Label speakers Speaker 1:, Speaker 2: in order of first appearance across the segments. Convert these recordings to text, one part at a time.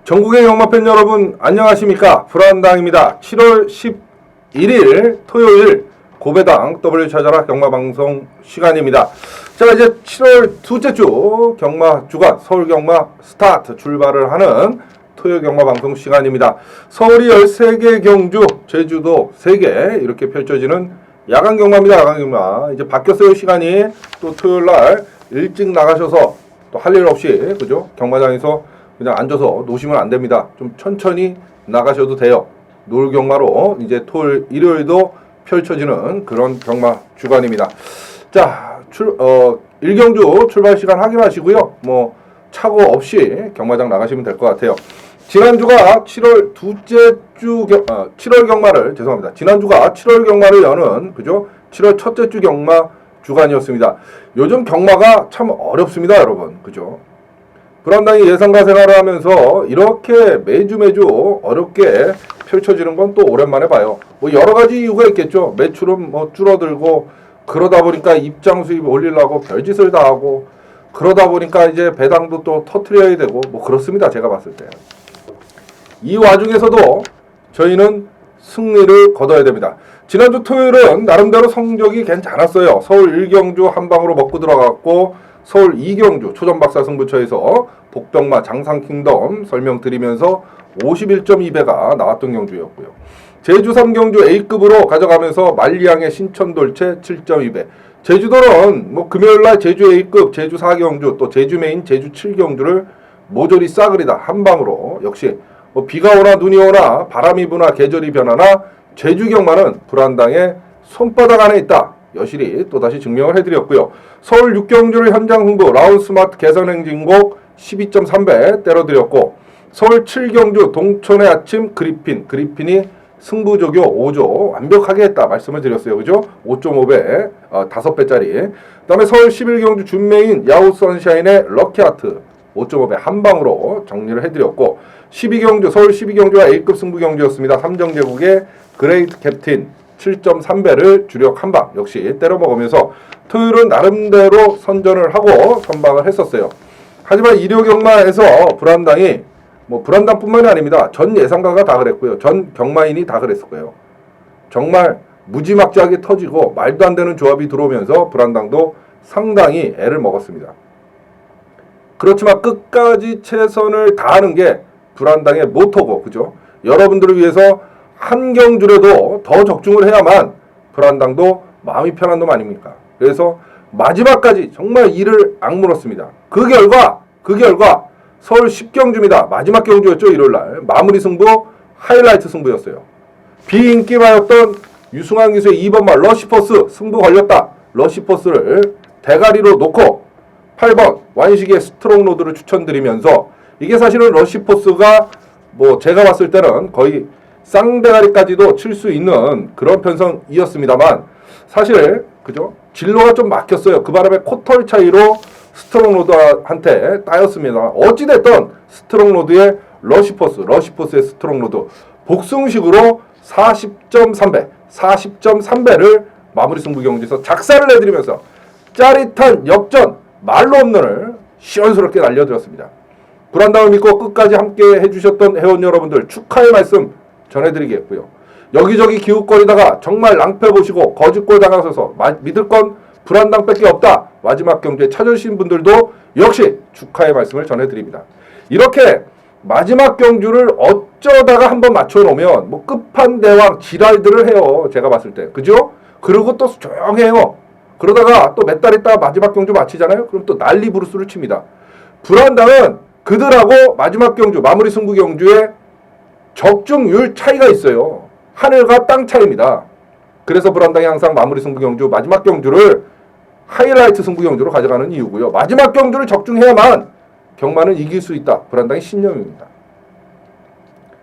Speaker 1: 전국의 경마팬 여러분 안녕하십니까? 불안당입니다. 7월 11일 토요일 고배당 W 찾아라 경마방송 시간입니다. 자, 이제 7월 둘째 주 경마 주간 서울 경마 스타트 출발을 하는 토요일 경마방송 시간입니다. 서울이 13개 경주, 제주도 3개 이렇게 펼쳐지는 야간 경마입니다. 야간 경마. 이제 바뀌었어요. 시간이. 또 토요일 날 일찍 나가셔서 또 할 일 없이 그죠? 경마장에서 그냥 앉아서 노시면 안 됩니다. 좀 천천히 나가셔도 돼요. 노을 경마로 이제 토요일, 일요일도 펼쳐지는 그런 경마 주간입니다. 자, 1경주 출발 시간 확인하시고요. 뭐 착오 없이 경마장 나가시면 될 것 같아요. 지난주가 7월 둘째 주 7월 경마를 죄송합니다. 지난주가 7월 경마를 여는 그죠? 7월 첫째 주 경마 주간이었습니다. 요즘 경마가 참 어렵습니다, 여러분. 그죠? 불안당이 예상가 생활을 하면서 이렇게 매주 어렵게 펼쳐지는 건 또 오랜만에 봐요. 뭐 여러 가지 이유가 있겠죠. 매출은 뭐 줄어들고 그러다 보니까 입장 수입 올리려고 별짓을 다 하고 그러다 보니까 이제 배당도 또 터트려야 되고 뭐 그렇습니다. 제가 봤을 때. 이 와중에서도 저희는 승리를 거둬야 됩니다. 지난주 토요일은 나름대로 성적이 괜찮았어요. 서울 1경주 한 방으로 먹고 들어갔고 서울 2경주 초전박사 승부처에서 복병마 장상킹덤 설명드리면서 51.2배가 나왔던 경주였고요. 제주 3경주 A급으로 가져가면서 만리항의 신천돌체 7.2배. 제주도는 뭐 금요일날 제주 A급, 제주 4경주, 또 제주 메인 제주 7경주를 모조리 싸그리다 한 방으로 역시 뭐 비가 오나 눈이 오나 바람이 부나 계절이 변하나 제주 경마는 불안당의 손바닥 안에 있다. 여실히 또다시 증명을 해드렸고요. 서울 6경주를 현장 홍보 라운스마트 개선행진곡 12.3배 때려드렸고 서울 7경주 동촌의 아침 그리핀이 승부조교 5조 완벽하게 했다 말씀을 드렸어요. 그죠? 5.5배 5배짜리. 그 다음에 서울 11경주 준메인 야후 선샤인의 럭키아트 5.5배 한 방으로 정리를 해드렸고 12경주 서울 12경주가 A급 승부 경주였습니다. 삼정제국의 그레이트 캡틴 7.3배를 주력 한방 역시 때려먹으면서 토요일은 나름대로 선전을 하고 선방을 했었어요. 하지만 일요 경마에서 불안당이 뭐 불안당뿐만이 아닙니다. 전 예상가가 다 그랬고요. 전 경마인이 다 그랬을 거예요. 정말 무지막지하게 터지고 말도 안 되는 조합이 들어오면서 불안당도 상당히 애를 먹었습니다. 그렇지만 끝까지 최선을 다하는 게 불안당의 모토고 그죠? 여러분들을 위해서 한 경주라도 더 적중을 해야만 불안당도 마음이 편한 놈 아닙니까? 그래서 마지막까지 정말 이를 악물었습니다. 그 결과 서울 10경주입니다. 마지막 경주였죠. 일요일날 마무리 승부 하이라이트 승부였어요. 비인기마였던 유승환 기수의 2번마 러시포스 승부 걸렸다. 러시포스를 대가리로 놓고 8번 완식의 스트롱로드를 추천드리면서 이게 사실은 러시포스가 뭐 제가 봤을 때는 거의 쌍대가리까지도 칠 수 있는 그런 편성이었습니다만 사실 그죠? 진로가 좀 막혔어요. 그 바람에 코털 차이로 스트롱로드한테 따였습니다. 어찌됐든 스트롱로드의 러시포스의 스트롱로드 복승식으로 40.3배를 마무리 승부 경기에서 작사를 내드리면서 짜릿한 역전 말로 없는을 시원스럽게 날려드렸습니다. 불안당을 믿고 끝까지 함께 해주셨던 회원 여러분들 축하의 말씀 전해드리겠고요. 여기저기 기웃거리다가 정말 낭패 보시고 거짓골 당하셔서 믿을 건 불안당밖에 없다. 마지막 경주에 찾아주신 분들도 역시 축하의 말씀을 전해드립니다. 이렇게 마지막 경주를 어쩌다가 한번 맞춰놓으면 뭐 끝판대왕 지랄들을 해요. 제가 봤을 때. 그죠? 그리고 또 조용해요. 그러다가 또 몇 달 있다가 마지막 경주 마치잖아요. 그럼 또 난리 부르스를 칩니다. 불안당은 그들하고 마지막 경주 마무리 승부 경주에 적중률 차이가 있어요. 하늘과 땅 차이입니다. 그래서 불안당이 항상 마무리 승부 경주 마지막 경주를 하이라이트 승부 경주로 가져가는 이유고요. 마지막 경주를 적중해야만 경마는 이길 수 있다. 불안당의 신념입니다.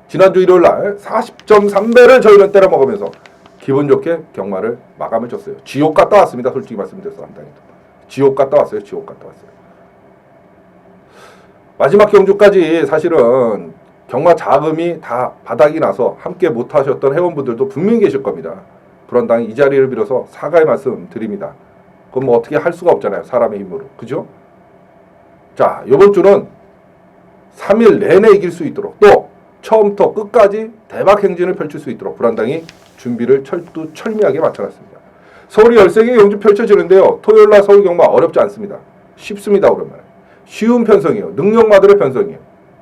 Speaker 1: 지난주 일요일날 40.3배를 저희는 때려먹으면서 기분 좋게 경마를 마감을 줬어요. 지옥 갔다 왔습니다. 솔직히 말씀드려서 한당이 지옥 갔다 왔어요. 마지막 경주까지 사실은 경마 자금이 다 바닥이 나서 함께 못하셨던 회원분들도 분명히 계실 겁니다. 불안당이 이 자리를 빌어서 사과의 말씀 드립니다. 그건 뭐 어떻게 할 수가 없잖아요. 사람의 힘으로. 그죠? 자, 이번 주는 3일 내내 이길 수 있도록 또 처음부터 끝까지 대박 행진을 펼칠 수 있도록 불안당이 준비를 철두철미하게 마쳐놨습니다. 서울이 13개 경주 펼쳐지는데요. 토요일날 서울 경마 어렵지 않습니다. 쉽습니다. 오랜만에. 쉬운 편성이에요. 능력마들의 편성이에요.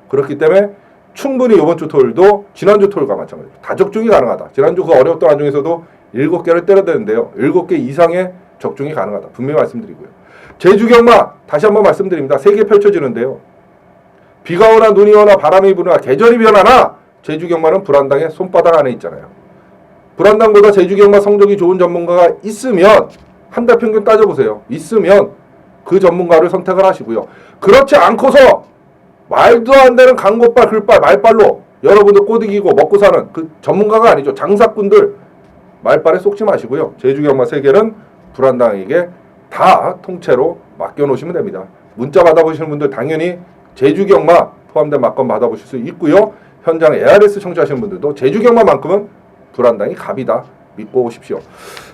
Speaker 1: 그렇기 때문에 충분히 이번 주 토요일도 지난주 토요일과 마찬가지로 다 적중이 가능하다. 지난주 그 어려웠던 안 중에서도 7개를 때려대는데요. 7개 이상의 적중이 가능하다. 분명히 말씀드리고요. 제주 경마 다시 한번 말씀드립니다. 3개 펼쳐지는데요. 비가 오나 눈이 오나 바람이 부나 계절이 변하나 제주 경마는 불안당의 손바닥 안에 있잖아요. 불안당보다 제주 경마 성적이 좋은 전문가가 있으면 한 달 평균 따져보세요. 있으면 그 전문가를 선택을 하시고요. 그렇지 않고서 말도 안 되는 강고빨, 글빨, 말빨로 여러분들 꼬드기고 먹고 사는 그 전문가가 아니죠. 장사꾼들 말빨에 속지 마시고요. 제주 경마 3개는 불안당에게 다 통째로 맡겨놓으시면 됩니다. 문자 받아보시는 분들 당연히 제주 경마 포함된 막건 받아보실 수 있고요. 현장 ARS 청취하시는 분들도 제주 경마만큼은 불안당이 갑이다. 믿고 오십시오.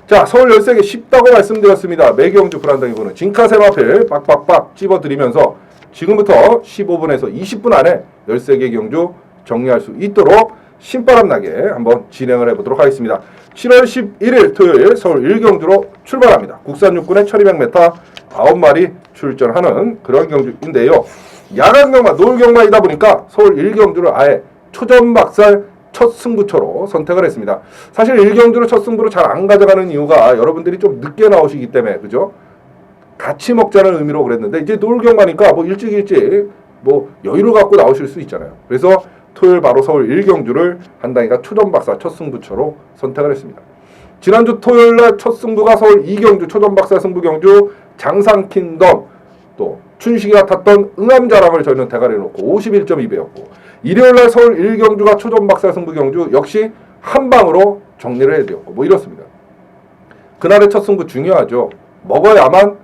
Speaker 1: 자, 서울 13개 쉽다고 말씀드렸습니다. 매경주 불안당이 보는 진카세마필 빡빡빡 찝어드리면서 지금부터 15분에서 20분 안에 13개 경주 정리할 수 있도록 신바람나게 한번 진행을 해보도록 하겠습니다. 7월 11일 토요일 서울 1경주로 출발합니다. 국산 육군의 1200m 9마리 출전하는 그런 경주인데요. 야간 경마, 노을 경마이다 보니까 서울 1경주를 아예 초전박살 첫 승부처로 선택을 했습니다. 사실 1경주를 첫 승부로 잘 안 가져가는 이유가 여러분들이 좀 늦게 나오시기 때문에 그죠? 같이 먹자는 의미로 그랬는데 이제 노을 경마니까 뭐 일찍 뭐 여유를 갖고 나오실 수 있잖아요. 그래서 토요일 바로 서울 1경주를 한당이가 초전박사 첫 승부처로 선택을 했습니다. 지난주 토요일날 첫 승부가 서울 2경주 초전박사 승부경주 장상킹덤 또 춘식이가 탔던 응암자랑을 저희는 대가리에 놓고 51.2배였고 일요일날 서울 1경주가 초전박사 승부경주 역시 한 방으로 정리를 해드렸고 뭐 이렇습니다. 그날의 첫 승부 중요하죠. 먹어야만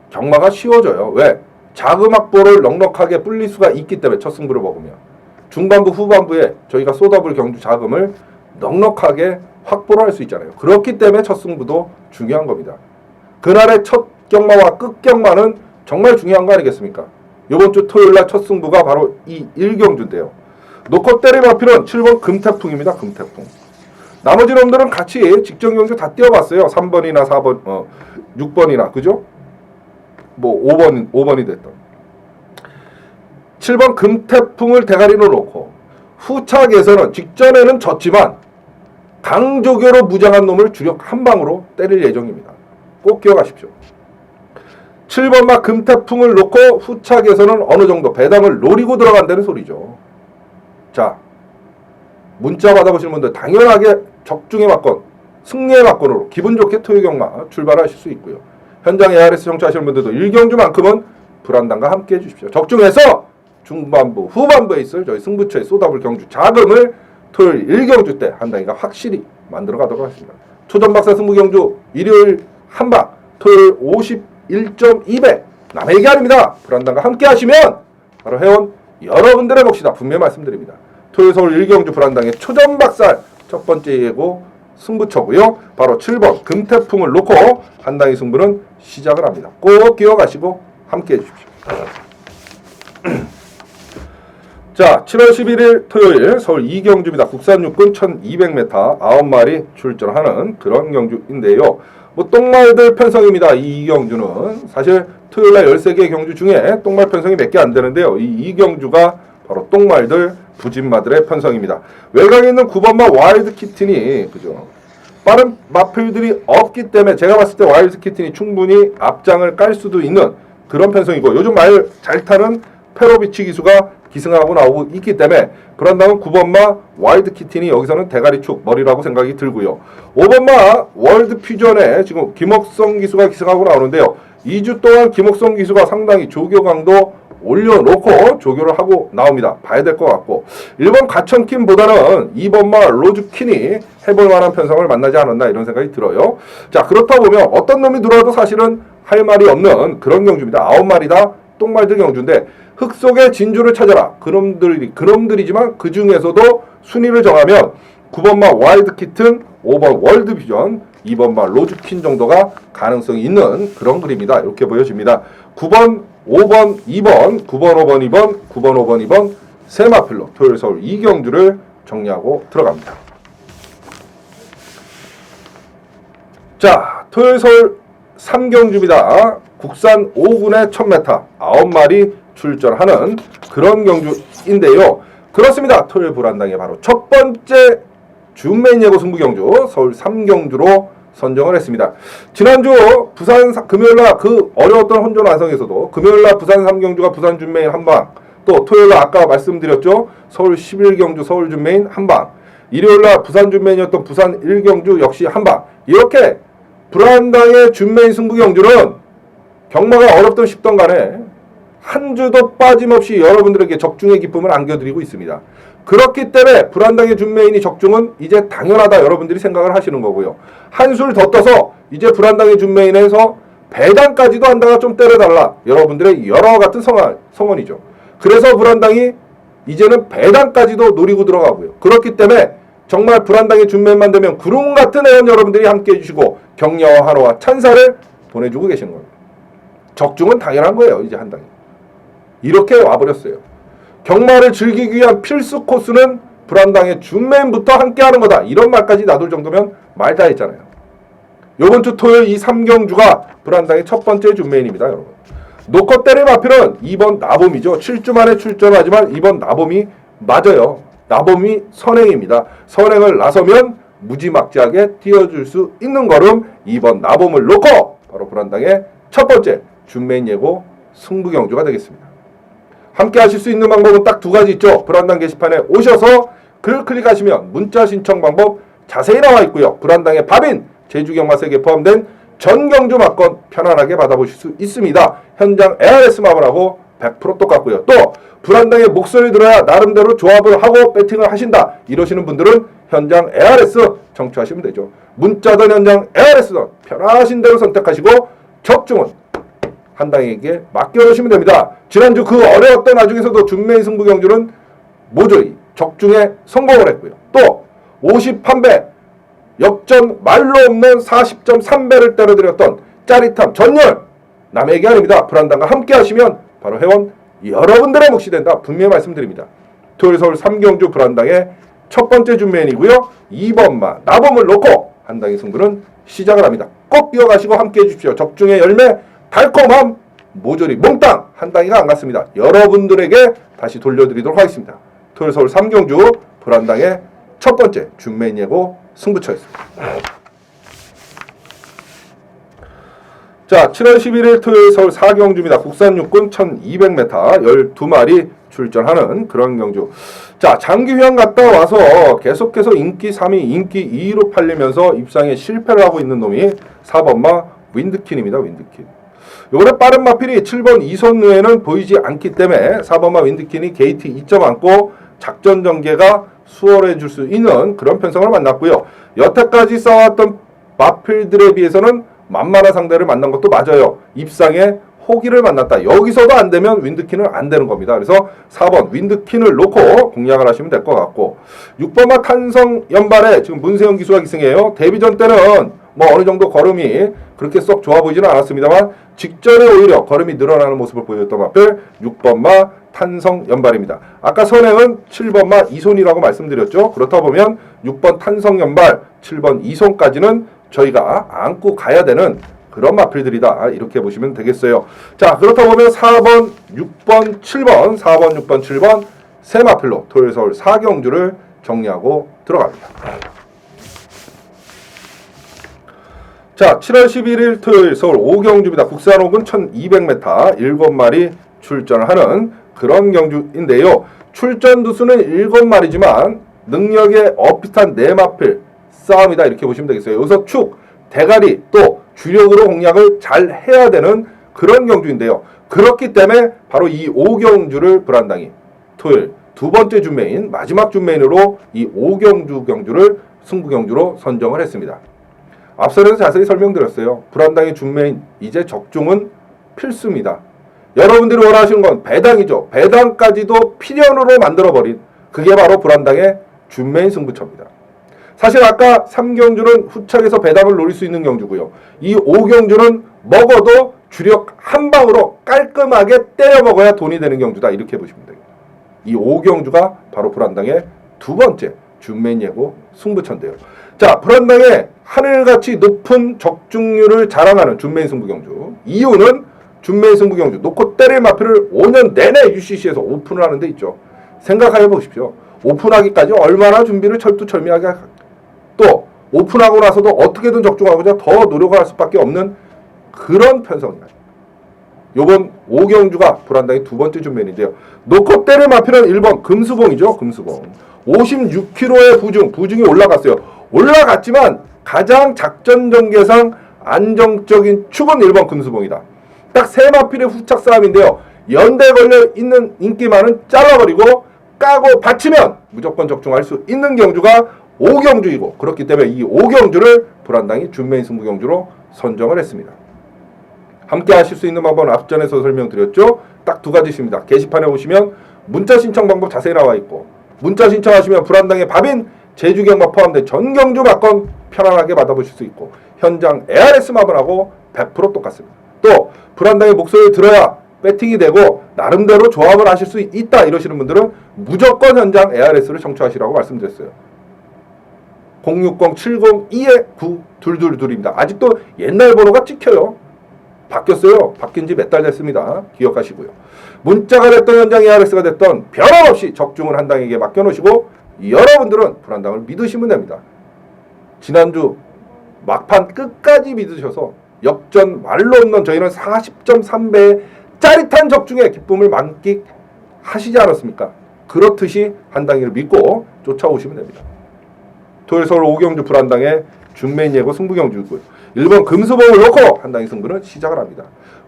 Speaker 1: 경마가 쉬워져요. 왜? 자금 확보를 넉넉하게 불릴 수가 있기 때문에 첫 승부를 먹으면 중반부 후반부에 저희가 쏟아볼 경주 자금을 넉넉하게 확보를 할 수 있잖아요. 그렇기 때문에 첫 승부도 중요한 겁니다. 그날의 첫 경마와 끝 경마는 정말 중요한 거 아니겠습니까? 이번 주 토요일날 첫 승부가 바로 이 1경주인데요. 놓고 때릴 마필은 7번 금태풍입니다. 금태풍. 나머지 놈들은 같이 직전 경주 다 뛰어봤어요. 3번이나 4번, 6번이나 그죠? 뭐 5번이 됐던. 7번 금태풍을 대가리로 놓고 후착에서는 직전에는 졌지만 강조교로 무장한 놈을 주력 한 방으로 때릴 예정입니다. 꼭 기억하십시오. 7번마 금태풍을 놓고 후착에서는 어느 정도 배당을 노리고 들어간다는 소리죠. 자, 문자 받아보시는 분들 당연하게 적중의 막건, 승리의 막건으로 기분 좋게 토요 경마 출발하실 수 있고요. 현장 ARS 청취하시는 분들도 1경주만큼은 불안당과 함께 해주십시오. 적중해서 중반부, 후반부에 있을 저희 승부처의 쏟아볼 경주 자금을 토요일 1경주 때 한당이가 확실히 만들어 가도록 하겠습니다. 초전박사 승부경주 일요일 한방, 토요일 51.2배 남의 얘기 아닙니다. 불안당과 함께 하시면 바로 회원 여러분들의 몫이다. 분명히 말씀드립니다. 토요일 서울 1경주 불안당의 초전박살 첫 번째 예고 승부처고요. 바로 7번 금태풍을 놓고 한당의 승부는 시작을 합니다. 꼭 기억하시고 함께 해주십시오. 자, 7월 11일 토요일 서울 2경주입니다. 국산 육군 1200m 9마리 출전하는 그런 경주인데요. 뭐 똥말들 편성입니다. 이 2경주는 사실 토요일날 13개 경주 중에 똥말 편성이 몇 개 안 되는데요. 이 2경주가 바로 똥말들 부진마들의 편성입니다. 외곽에 있는 9번마 와일드 키튼이 그죠? 빠른 마필들이 없기 때문에 제가 봤을 때 와일드 키튼이 충분히 앞장을 깔 수도 있는 그런 편성이고 요즘 말 잘 타는 페로비치 기수가 기승하고 나오고 있기 때문에 불안당은 9번마 와일드 키튼이 여기서는 대가리축 머리라고 생각이 들고요. 5번마 월드 퓨전에 지금 김옥성 기수가 기승하고 나오는데요. 2주 동안 김옥성 기수가 상당히 조교 강도 올려놓고 조교를 하고 나옵니다. 봐야 될 것 같고 1번 가천킴보다는 2번마 로즈킨이 해볼 만한 편성을 만나지 않았나 이런 생각이 들어요. 자, 그렇다 보면 어떤 놈이 들어와도 사실은 할 말이 없는 그런 경주입니다. 9마리 다 똥말들 경주인데 흙 속의 진주를 찾아라. 그놈들이지만 그 중에서도 순위를 정하면 9번마 와일드 키튼, 5번 월드 비전, 2번마 로즈킨 정도가 가능성이 있는 그런 그림이다. 이렇게 보여집니다. 9번, 5번, 2번, 9번, 5번, 2번, 9번, 5번, 2번, 세마필로 토요일 서울 2경주를 정리하고 들어갑니다. 자, 토요일 서울 3경주입니다. 국산 5군의 1000m 9마리 출전하는 그런 경주인데요. 그렇습니다. 토요일 불안당의 바로 첫 번째 준메인 예고 승부 경주 서울 3경주로 선정을 했습니다. 지난주 부산 금요일날 그 어려웠던 혼전 완성에서도 금요일날 부산 3경주가 부산 준메인 한방, 또 토요일날 아까 말씀드렸죠. 서울 11경주 서울 준메인 한방, 일요일날 부산 준메인이었던 부산 1경주 역시 한방, 이렇게 불안당의 준메인 승부 경주는 경마가 어렵던 쉽던 간에 한 주도 빠짐없이 여러분들에게 적중의 기쁨을 안겨드리고 있습니다. 그렇기 때문에 불안당의 준메인이 적중은 이제 당연하다 여러분들이 생각을 하시는 거고요. 한술 더 떠서 이제 불안당의 준메인에서 배당까지도 한다가 좀 때려달라 여러분들의 여러 같은 성원이죠. 그래서 불안당이 이제는 배당까지도 노리고 들어가고요. 그렇기 때문에 정말 불안당의 준메인만 되면 구름 같은 애원 여러분들이 함께 해주시고 격려와 환호와 찬사를 보내주고 계시는 겁니다. 적중은 당연한 거예요. 이제 한 당이 이렇게 와버렸어요. 경마를 즐기기 위한 필수 코스는 불안당의 준메인부터 함께하는 거다. 이런 말까지 놔둘 정도면 말 다 했잖아요. 요번 주 토요일 이 3경주가 불안당의 첫 번째 준메인입니다. 여러분. 놓고 때릴 마필은 2번 나봄이죠. 7주 만에 출전하지만 이번 나봄이 맞아요. 나봄이 선행입니다. 선행을 나서면 무지막지하게 띄워줄 수 있는 걸음 2번 나봄을 놓고 바로 불안당의 첫 번째 준메인 예고 승부 경주가 되겠습니다. 함께 하실 수 있는 방법은 딱 두 가지 있죠. 불안당 게시판에 오셔서 글 클릭하시면 문자 신청 방법 자세히 나와 있고요. 불안당의 법인 제주경마세계에 포함된 전경주 막건 편안하게 받아보실 수 있습니다. 현장 ARS 마블하고 100% 똑같고요. 또 불안당의 목소리 들어야 나름대로 조합을 하고 배팅을 하신다 이러시는 분들은 현장 ARS 청취하시면 되죠. 문자든 현장 ARS든 편하신 대로 선택하시고 적중은 한 당에게 맡겨놓으시면 됩니다. 지난주 그 어려웠던 와중에서도 준메인 승부 경주는 모조리 적중에 성공을 했고요. 또 51배 역전 말로 없는 40.3배를 때려드렸던 짜릿함 전열 남의 얘기 아닙니다. 불안당과 함께 하시면 바로 회원 여러분들의 몫이 된다. 분명히 말씀드립니다. 토요일 서울 3경주 불안당의 첫 번째 준메인이고요. 2번마 나범을 놓고 한 당의 승부는 시작을 합니다. 꼭 이어가시고 함께 해주십시오. 적중의 열매 달콤함 모조리 몽땅 한 당이가 안 갔습니다. 여러분들에게 다시 돌려드리도록 하겠습니다. 토요일 서울 3경주 불안당의 첫 번째 준메인 예고 승부처였습니다. 자, 7월 11일 토요일 서울 4경주입니다. 국산 육군 1200m 12마리 출전하는 그런 경주. 자, 장기 휴양 갔다 와서 계속해서 인기 3위, 인기 2위로 팔리면서 입상에 실패를 하고 있는 놈이 4번마 윈드킨입니다. 윈드킨. 요번에 빠른 마필이 7번 이선우에는 보이지 않기 때문에 4번마 윈드킨이 게이트 2점 안고 작전 전개가 수월해 줄 수 있는 그런 편성을 만났고요. 여태까지 싸웠던 마필들에 비해서는 만만한 상대를 만난 것도 맞아요. 입상에 호기를 만났다. 여기서도 안 되면 윈드킨은 안 되는 겁니다. 그래서 4번 윈드킨을 놓고 공략을 하시면 될 것 같고 6번마 탄성 연발에 지금 문세영 기수가 기승이에요. 데뷔전 때는 뭐 어느 정도 걸음이 그렇게 썩 좋아 보이지는 않았습니다만 직전에 오히려 걸음이 늘어나는 모습을 보여줬던 마필 6번마 탄성 연발입니다. 아까 선행은 7번마 이손이라고 말씀드렸죠. 그렇다 보면 6번 탄성 연발, 7번 이손까지는 저희가 안고 가야 되는 그런 마필들이다. 이렇게 보시면 되겠어요. 자, 그렇다 보면 4번, 6번, 7번, 4번, 6번, 7번 세 마필로 토요일 서울 4경주를 정리하고 들어갑니다. 자, 7월 11일 토요일 서울 5경주입니다. 국산 옥은 1200m 7마리 출전을 하는 그런 경주인데요. 출전 두수는 7마리지만 능력에 엇비슷한 4마필 싸움이다. 이렇게 보시면 되겠어요. 여기서 축, 대가리, 또 주력으로 공략을 잘 해야 되는 그런 경주인데요. 그렇기 때문에 바로 이 5경주를 불안당이 토요일 두 번째 준메인, 마지막 준메인으로 이 5경주 경주를 승부 경주로 선정을 했습니다. 앞서서 자세히 설명드렸어요. 불안당의 준메인, 이제 적중은 필수입니다. 여러분들이 원하시는 건 배당이죠. 배당까지도 필연으로 만들어버린 그게 바로 불안당의 준메인 승부처입니다. 사실 아까 3경주는 후착에서 배당을 노릴 수 있는 경주고요. 이 5경주는 먹어도 주력 한 방으로 깔끔하게 때려 먹어야 돈이 되는 경주다. 이렇게 보시면 됩니다. 이 5경주가 바로 불안당의 두 번째 준메인 예고 승부처인데요. 자, 불안당의 하늘같이 높은 적중률을 자랑하는 준메인 승부경주. 이유는 준메인 승부경주 놓고 때릴 마필을 5년 내내 UCC에서 오픈을 하는 데 있죠. 생각해 보십시오. 오픈하기까지 얼마나 준비를 철두철미하게 또 오픈하고 나서도 어떻게든 적중하고자 더 노력을 할 수밖에 없는 그런 편성입니다. 요번 5경주가 불안당의 두 번째 준메인인데요. 놓고 때릴 마필은 1번 금수봉이죠. 금수봉. 56kg의 부중이 올라갔어요. 올라갔지만 가장 작전 전개상 안정적인 축은 1번 금수봉이다. 딱 세 마필의 후착 싸움인데요. 연대 걸려 있는 인기만은 잘라버리고 까고 받치면 무조건 적중할 수 있는 경주가 5경주이고 그렇기 때문에 이 5경주를 불안당이 준메인 승부경주로 선정을 했습니다. 함께 하실 수 있는 방법은 앞전에서 설명드렸죠. 딱 두 가지 있습니다. 게시판에 오시면 문자 신청 방법 자세히 나와 있고 문자 신청하시면 불안당의 밥인 제주경마 포함된 전경주 막건 편안하게 받아보실 수 있고 현장 ARS 마블하고 100% 똑같습니다. 또 불안당의 목소리를 들어야 배팅이 되고 나름대로 조합을 하실 수 있다 이러시는 분들은 무조건 현장 ARS를 청취하시라고 말씀드렸어요. 060-702-9222입니다. 아직도 옛날 번호가 찍혀요. 바뀌었어요. 바뀐 지 몇 달 됐습니다. 기억하시고요. 문자가 됐던 현장 ARS가 됐던 변함없이 적중을 한 당에게 맡겨놓으시고 여러분들은 불안당을 믿으시면 됩니다. 지난주 막판 끝까지 믿으셔서 역전 말로 없는 저희는 40.3배의 짜릿한 적중의 기쁨을 만끽하시지 않았습니까? 그렇듯이 한 당이를 믿고 쫓아오시면 됩니다. 토요일 서울 5경주 불안당의 준메인 예고 승부경주이고요. 1번 금수봉을 놓고 한 당의 승부는 시작을 합니다.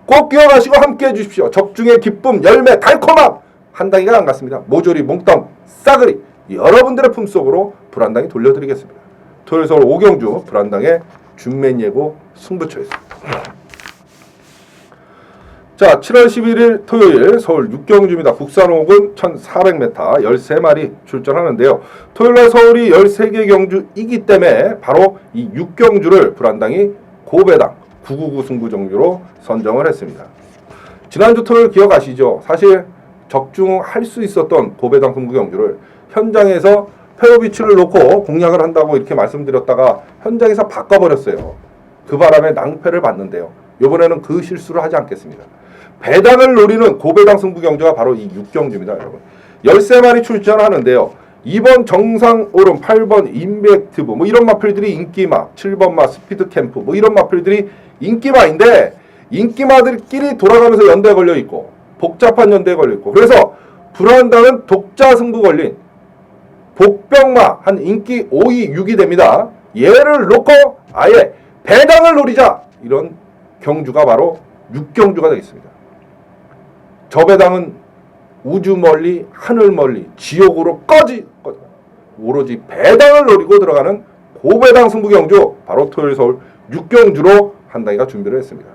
Speaker 1: 꼭 기억하시고 함께해 주십시오. 적중의 기쁨, 열매, 달콤함 한 당이가 안 갔습니다. 모조리, 몽땅, 싸그리 여러분들의 품속으로 불안당이 돌려드리겠습니다. 토요일 서울 5경주 불안당의 준메인 예고 승부처였습니다. 자, 7월 11일 토요일 서울 6경주입니다. 국산 5군 1400m 13마리 출전하는데요. 토요일날 서울이 13개 경주이기 때문에 바로 이 6경주를 불안당이 고배당 999 승부정주로 선정을 했습니다. 지난주 토요일 기억하시죠? 사실 적중할 수 있었던 고배당 승부경주를 현장에서 페어비치를 놓고 공략을 한다고 이렇게 말씀드렸다가 현장에서 바꿔버렸어요. 그 바람에 낭패를 봤는데요. 이번에는 그 실수를 하지 않겠습니다. 배당을 노리는 고배당 승부경주가 바로 이 6경주입니다. 여러분 13마리 출전하는데요. 2번 정상오름, 8번 인베티브 뭐 이런 마필들이 인기마, 7번 마 스피드캠프 뭐 이런 마필들이 인기마인데 인기마들끼리 돌아가면서 연대에 걸려있고 복잡한 연대에 걸려있고 그래서 불안당은 독자 승부 걸린 복병마 한 인기 5위 6위 됩니다. 얘를 놓고 아예 배당을 노리자 이런 경주가 바로 6경주가 되겠습니다. 저 배당은 우주 멀리 하늘 멀리 지옥으로 꺼지 오로지 배당을 노리고 들어가는 고배당 승부경주 바로 토요일 서울 6경주로 한 당이가 준비를 했습니다.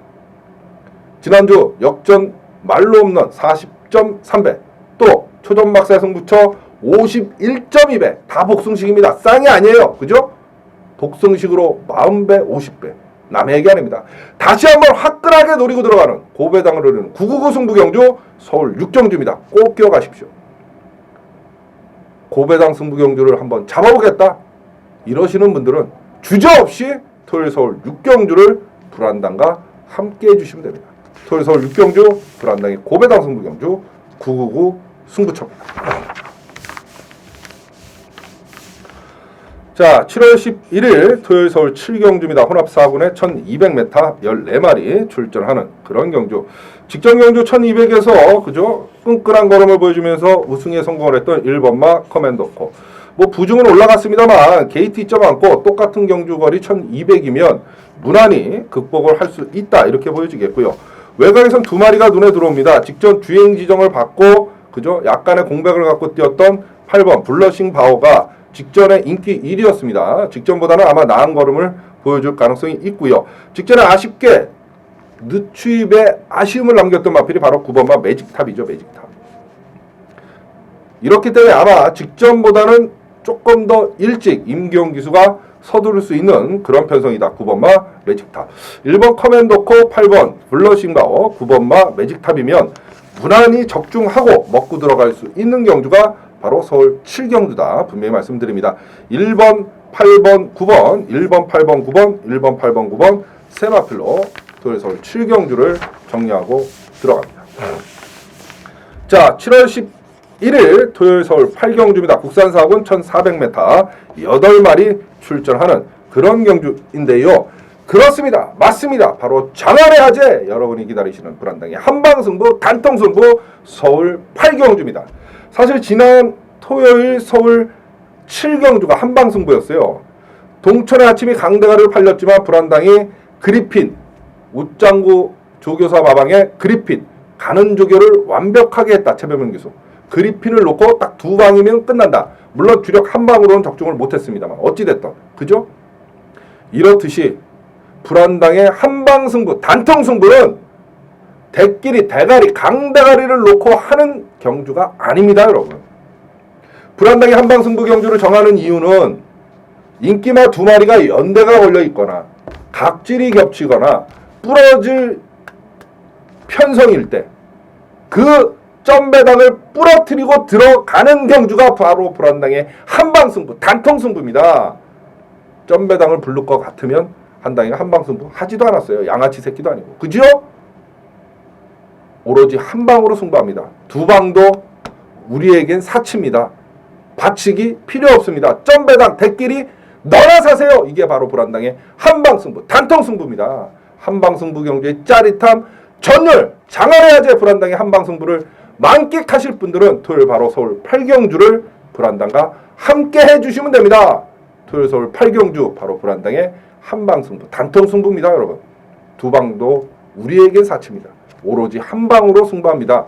Speaker 1: 지난주 역전 말로 없는 40.3배 또 초전박사 승부처 51.2배 다 복승식입니다. 쌍이 아니에요. 그죠? 복승식으로 40배 50배 남의 얘기 아닙니다. 다시 한번 화끈하게 노리고 들어가는 고배당을 노리는 999 승부경주 서울 6경주입니다. 꼭 기억하십시오. 고배당 승부경주를 한번 잡아보겠다 이러시는 분들은 주저없이 토요일 서울 6경주를 불안당과 함께 해주시면 됩니다. 토요일 서울 6경주 불안당의 고배당 승부경주 999 승부처입니다. 자, 7월 11일 토요일 서울 7경주입니다. 혼합 4군에 1200m 14마리 출전하는 그런 경주. 직전 경주 1200에서 그죠? 끈끈한 걸음을 보여주면서 우승에 성공을 했던 1번마 커맨더코. 뭐 부중은 올라갔습니다만 게이트 2점 않고 똑같은 경주 거리 1200이면 무난히 극복을 할 수 있다 이렇게 보여지겠고요. 외곽에선 두 마리가 눈에 들어옵니다. 직전 주행 지정을 받고 그죠? 약간의 공백을 갖고 뛰었던 8번 블러싱 바오가 직전에 인기 1위였습니다. 직전보다는 아마 나은 걸음을 보여줄 가능성이 있고요. 직전에 아쉽게 늦추입에 아쉬움을 남겼던 마필이 바로 9번마 매직탑이죠. 매직탑. 이렇기 때문에 아마 직전보다는 조금 더 일찍 임기용 기수가 서두를 수 있는 그런 편성이다. 9번마 매직탑. 1번 커맨더코, 8번 블러싱바워, 9번마 매직탑이면 무난히 적중하고 먹고 들어갈 수 있는 경주가 바로 서울 7경주다. 분명히 말씀드립니다. 1번, 8번, 9번, 1번, 8번, 9번, 1번, 8번, 9번 세마필로 토요일 서울 7경주를 정리하고 들어갑니다. 자, 7월 11일 토요일 서울 8경주입니다. 국산 4군 1400m 8마리 출전하는 그런 경주인데요. 그렇습니다. 맞습니다. 바로 장안의 화제 여러분이 기다리시는 불안당의 한방승부 단통승부 서울 8경주입니다. 사실 지난 토요일 서울 7경주가 한방승부였어요. 동천의 아침이 강대가를 팔렸지만 불안당이 그리핀 웃장구 조교사 마방에 그리핀 가는 조교를 완벽하게 했다. 최병민 교수. 그리핀을 놓고 딱 두 방이면 끝난다. 물론 주력 한 방으로는 적중을 못했습니다만 어찌됐든 그죠? 이렇듯이 불안당의 한방승부 단통승부는 대끼리 대가리 강대가리를 놓고 하는 경주가 아닙니다. 여러분. 불안당의 한방승부 경주를 정하는 이유는 인기마 두 마리가 연대가 걸려 있거나 각질이 겹치거나 부러질 편성일 때 그 점배당을 부러뜨리고 들어가는 경주가 바로 불안당의 한방승부 단통승부입니다. 점배당을 부를 것 같으면 한당이가 한방승부 하지도 않았어요. 양아치 새끼도 아니고. 그죠? 오로지 한방으로 승부합니다. 두 방도 우리에겐 사치입니다. 받치기 필요 없습니다. 점배당 대끼리 너나 사세요. 이게 바로 불안당의 한방승부 단통승부입니다. 한방승부 경주의 짜릿함 전율 장안의 화제 불안당의 한방승부를 만끽하실 분들은 토요일 바로 서울 8경주를 불안당과 함께 해주시면 됩니다. 토요일 서울 8경주 바로 불안당의 한방승부 단통승부입니다. 여러분. 두 방도 우리에겐 사치입니다. 오로지 한방으로 승부합니다.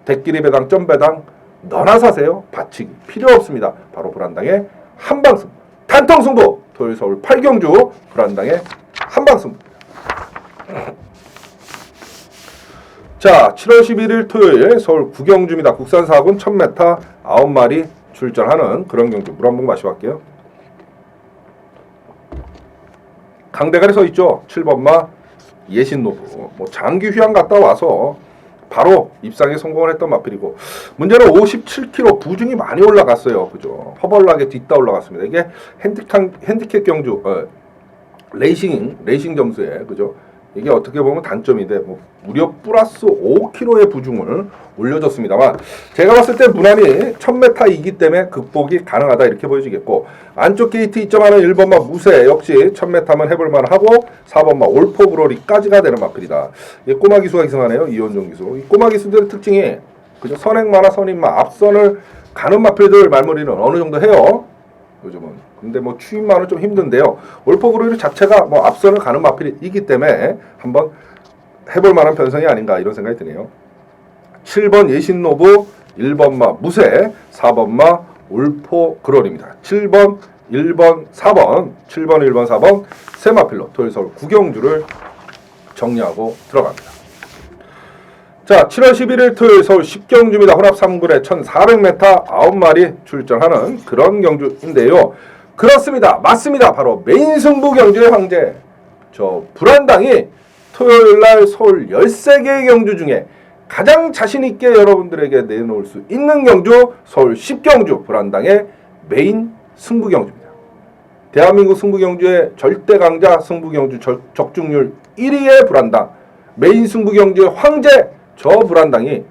Speaker 1: 대끼리 배당 점배당 너나 사세요. 받치기 필요 없습니다. 바로 불안당의 한방승부 단통승부 토요일 서울 8경주 불안당의 한방승부입니다. 자, 7월 11일 토요일 서울 9경주입니다. 국산 4군 1000m 9마리 출전하는 그런 경주. 물 한 번 마시고 갈게요. 강대가리 서 있죠. 7번마 예신노부. 뭐 장기 휴양 갔다 와서 바로 입상에 성공을 했던 마필이고 문제는 57kg 부중이 많이 올라갔어요. 그죠? 허벌나게 뒤따 올라갔습니다. 이게 핸디캡 경주 레이싱 점수에 그죠? 이게 어떻게 보면 단점인데 뭐 무려 플러스 5kg의 부중을 올려줬습니다만 제가 봤을 때 무난히 1000m이기 때문에 극복이 가능하다 이렇게 보여지겠고 안쪽 게이트 2.1은 1번마 무쇠 역시 1000m만 해볼만 하고 4번마 올포그로리까지가 되는 마필이다. 이 꼬마 기수가 기승하네요. 이원종 기수. 이 꼬마 기수들의 특징이 그죠? 선행마나 선임마 앞선을 가는 마필들 말머리는 어느 정도 해요. 요즘은. 근데 뭐 추임만은 좀 힘든데요. 올포그로리 자체가 뭐 앞선을 가는 마필이기 때문에 한번 해볼 만한 변성이 아닌가 이런 생각이 드네요. 7번 예신노부, 1번마 무쇠, 4번마 올포그로리입니다. 7번, 1번, 4번, 7번, 1번, 4번 세 마필로 토요일 서울 9경주를 정리하고 들어갑니다. 자, 7월 11일 토요일 서울 10경주입니다. 혼합 3군에 1400m 9마리 출전하는 그런 경주인데요. 그렇습니다. 맞습니다. 바로 메인 승부 경주의 황제. 저 불안당이 토요일날 서울 13개의 경주 중에 가장 자신있게 여러분들에게 내놓을 수 있는 경주 서울 10경주 불안당의 메인 승부 경주입니다. 대한민국 승부 경주의 절대 강자 승부 경주 적중률 1위의 불안당 메인 승부 경주의 황제 저 불안당이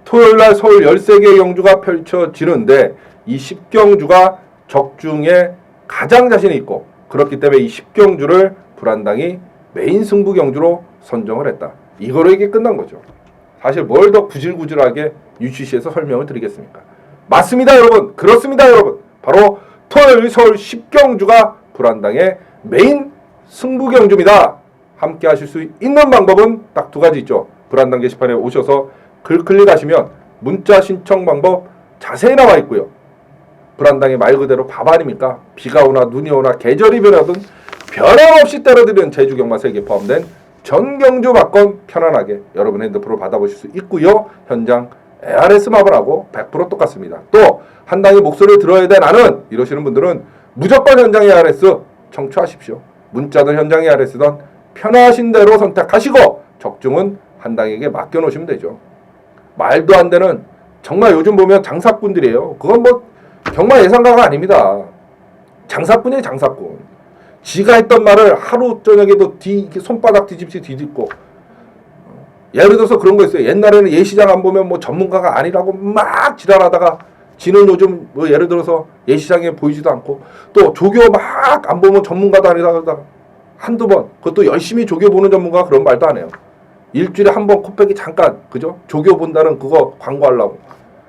Speaker 1: 토요일날 서울 13개의 경주가 펼쳐지는데 이 10경주가 적중에 가장 자신이 있고 그렇기 때문에 이 10경주를 불안당이 메인 승부 경주로 선정을 했다. 이거로 이게 끝난 거죠. 사실 뭘 더 구질구질하게 UCC에서 설명을 드리겠습니까? 맞습니다 여러분. 그렇습니다 여러분. 바로 토요일 서울 10경주가 불안당의 메인 승부 경주입니다. 함께 하실 수 있는 방법은 딱 두 가지 있죠. 불안당 게시판에 오셔서 글 클릭하시면 문자 신청 방법 자세히 나와 있고요. 불안당이 말 그대로 밥 아닙니까? 비가 오나 눈이 오나 계절이 변하든 변함없이 때려드리는 제주 경마 3개 포함된 전경주 막건 편안하게 여러분 핸드폰으로 받아보실 수 있고요. 현장 ARS 마블하고 100% 똑같습니다. 또 한당의 목소리를 들어야 돼 나는 이러시는 분들은 무조건 현장 ARS 청취하십시오. 문자든 현장 ARS든 편하신 대로 선택하시고 적중은 한당에게 맡겨놓으시면 되죠. 말도 안 되는 정말 요즘 보면 장사꾼들이에요. 그건 뭐 경마 예상가가 아닙니다. 장사꾼이에요, 장사꾼. 지가 했던 말을 하루 저녁에도 손바닥 뒤집지 뒤집고. 예를 들어서 그런 거 있어요. 옛날에는 예시장 안 보면 뭐 전문가가 아니라고 막 지랄하다가 지는 요즘 뭐 예를 들어서 예시장에 보이지도 않고 또 조교 막 안 보면 전문가도 아니다가 한두 번 그것도 열심히 조교 보는 전문가가 그런 말도 안 해요. 일주일에 한 번 코빼기 잠깐 그죠? 조교 본다는 그거 광고하려고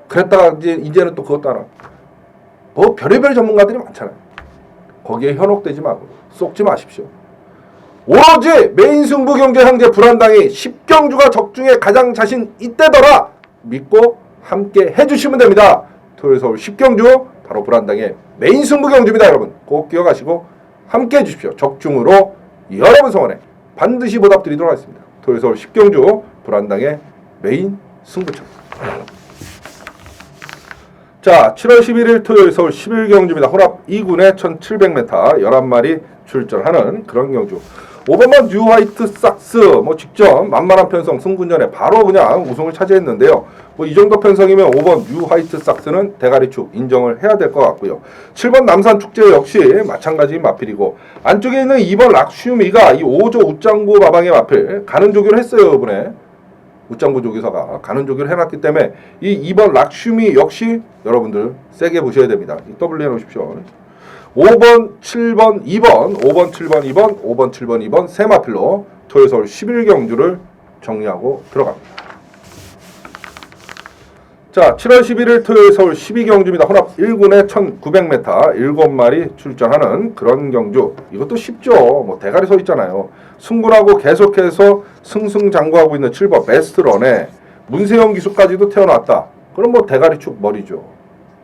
Speaker 1: 그랬다가 이제는 또 그것도 안 하고 뭐 별의별 전문가들이 많잖아요. 거기에 현혹되지 말고 쏙지 마십시오. 오로지 메인 승부 경제 형제 불안당이 10경주가 적중에 가장 자신 있대더라 믿고 함께 해주시면 됩니다. 토요일 서울 10경주 바로 불안당의 메인 승부 경주입니다. 여러분 꼭 기억하시고 함께 해주십시오. 적중으로 여러분 성원에 반드시 보답드리도록 하겠습니다. 토요일 서울 10경주 불안당의 메인 승부처. 자, 7월 11일 토요일 서울 11경주입니다. 혼합 2군에 1700m 11마리 출전하는 그런 경주. 5번만 뉴 화이트 삭스 뭐 직접 만만한 편성 승군전에 바로 그냥 우승을 차지했는데요. 뭐 이 정도 편성이면 5번 뉴 화이트 삭스는 대가리축 인정을 해야 될 것 같고요. 7번 남산 축제 역시 마찬가지인 마필이고 안쪽에 있는 2번 락슈미가 이 5조 웃장구 마방의 마필 가는 조교를 했어요. 이번에 웃장구 조교사가 가는 조교를 해놨기 때문에 이 2번 락슈미 역시 여러분들 세게 보셔야 됩니다. 더블 해놓으십시오. 5번, 7번, 2번, 5번, 7번, 2번, 5번, 7번, 2번 세 마필로 토요일 서울 11경주를 정리하고 들어갑니다. 자, 7월 11일 토요일 서울 12경주입니다. 혼합 1군에 1900m 7마리 출전하는 그런 경주. 이것도 쉽죠. 뭐 대가리 서 있잖아요. 승군하고 계속해서 승승장구하고 있는 7번 베스트런에 문세영 기수까지도 태어났다. 그럼 뭐 대가리축 머리죠.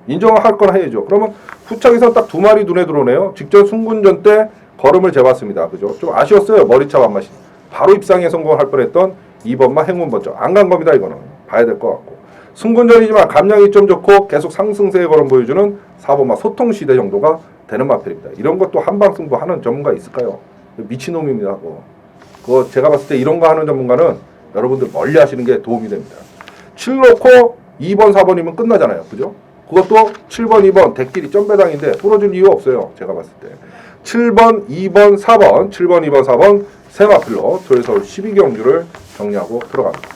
Speaker 1: 인정을 할 건 해야죠. 그러면 후창에서 딱 2마리 눈에 들어오네요. 직전 승군전 때 걸음을 재봤습니다. 그죠? 좀 아쉬웠어요. 머리차 반맛이. 바로 입상에 성공할 뻔했던 2번만 행운 번쩍. 안 간 겁니다. 이거는. 봐야 될 것 같고. 승군전이지만 감량이 좀 좋고 계속 상승세의 걸음 보여주는 4번만 소통시대 정도가 되는 마필입니다. 이런 것도 한방승부 하는 전문가 있을까요? 미친놈입니다. 그거 제가 봤을 때 이런 거 하는 전문가는 여러분들 멀리 하시는 게 도움이 됩니다. 7 놓고 2번, 4번이면 끝나잖아요. 그죠? 그것도 7번, 2번 대끼리 점배당인데 부러질 이유 없어요. 제가 봤을 때. 7번, 2번, 4번, 7번, 2번, 4번 세 마필로 토요일 서울 12경주를 정리하고 들어갑니다.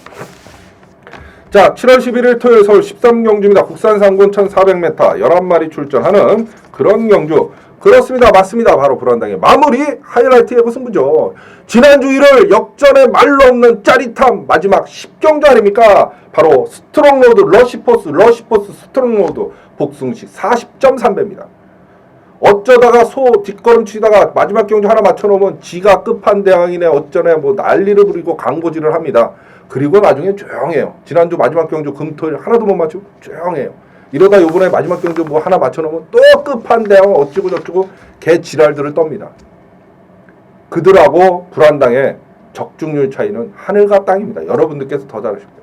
Speaker 1: 자, 7월 11일 토요일 서울 13경주입니다. 국산 상군 1400m 11마리 출전하는 그런 경주. 그렇습니다. 맞습니다. 바로 불안당의 마무리 하이라이트 예고 승부죠. 지난주 1월 역전에 말로 없는 짜릿함 마지막 10경주 아닙니까? 바로 스트롱로드 러시포스 스트롱로드 복승식 40.3배입니다. 어쩌다가 소 뒷걸음 치다가 마지막 경주 하나 맞춰놓으면 지가 끝판대왕이네 어쩌네 뭐 난리를 부리고 광고질을 합니다. 그리고 나중에 조용해요. 지난주 마지막 경주 금토일 하나도 못 맞추고 조용해요. 이러다 요번에 마지막 경주 뭐 하나 맞춰놓으면 또 끝판대왕 어쩌고 저쩌고 개 지랄들을 떱니다. 그들하고 불안당의 적중률 차이는 하늘과 땅입니다. 여러분들께서 더 잘하실 거예요.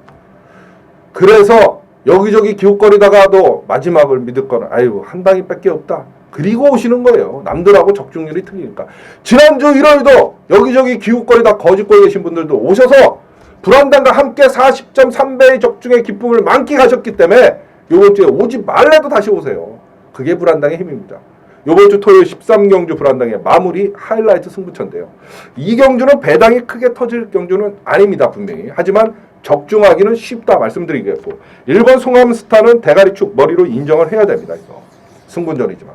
Speaker 1: 그래서 여기저기 기웃거리다가도 마지막을 믿을 거는 아이고 한 방이 밖에 없다. 그리고 오시는 거예요. 남들하고 적중률이 틀리니까. 지난주 1월도 여기저기 기웃거리다 거짓거리 계신 분들도 오셔서 불안당과 함께 40.3배의 적중의 기쁨을 만끽하셨기 때문에 요번 주에 오지 말래도 다시 오세요. 그게 불안당의 힘입니다. 요번 주 토요일 13경주 불안당의 마무리 하이라이트 승부처인데요. 이 경주는 배당이 크게 터질 경주는 아닙니다. 분명히. 하지만 적중하기는 쉽다 말씀드리겠고 1번 송암스타는 대가리축 머리로 인정을 해야 됩니다. 이거. 승군전이지만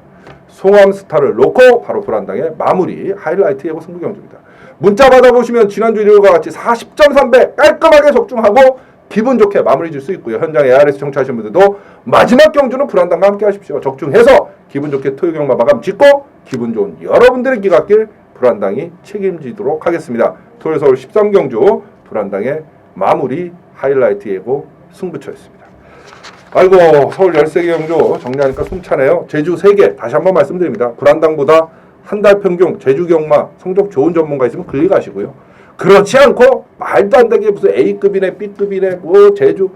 Speaker 1: 송암스타를 놓고 바로 불안당의 마무리 하이라이트 예고 승부경주입니다. 문자 받아보시면 지난주 일요일과 같이 40.3배 깔끔하게 적중하고 기분 좋게 마무리 줄 수 있고요. 현장 ARS 청취하신 분들도 마지막 경주는 불안당과 함께 하십시오. 적중해서 기분 좋게 토요 경마 마감 짓고 기분 좋은 여러분들의 기갓길 불안당이 책임지도록 하겠습니다. 토요일 서울 13경주 불안당의 마무리 하이라이트 예고 승부처였습니다. 아이고 서울 13개 경주 정리하니까 숨차네요. 제주 3개 다시 한번 말씀드립니다. 불안당보다 한 달 평균 제주 경마 성적 좋은 전문가 있으면 그리 가시고요. 그렇지 않고 말도 안 되게 무슨 A급이네 B급이네 뭐 제주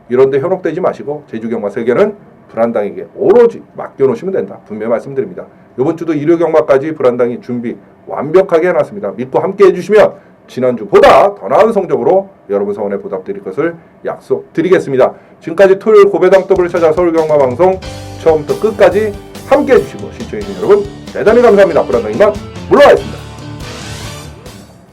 Speaker 1: 이런데 현혹되지 마시고 제주 경마 3개는 불안당에게 오로지 맡겨놓으시면 된다. 분명히 말씀드립니다. 이번 주도 일요 경마까지 불안당이 준비 완벽하게 해놨습니다. 믿고 함께 해주시면 지난주보다 더 나은 성적으로 여러분 성원에 보답드릴 것을 약속드리겠습니다. 지금까지 토요일 고배당 더블 찾아 서울경마방송 처음부터 끝까지 함께해 주시고 시청해 주신 여러분 대단히 감사합니다. 불안당이만 물러가겠습니다.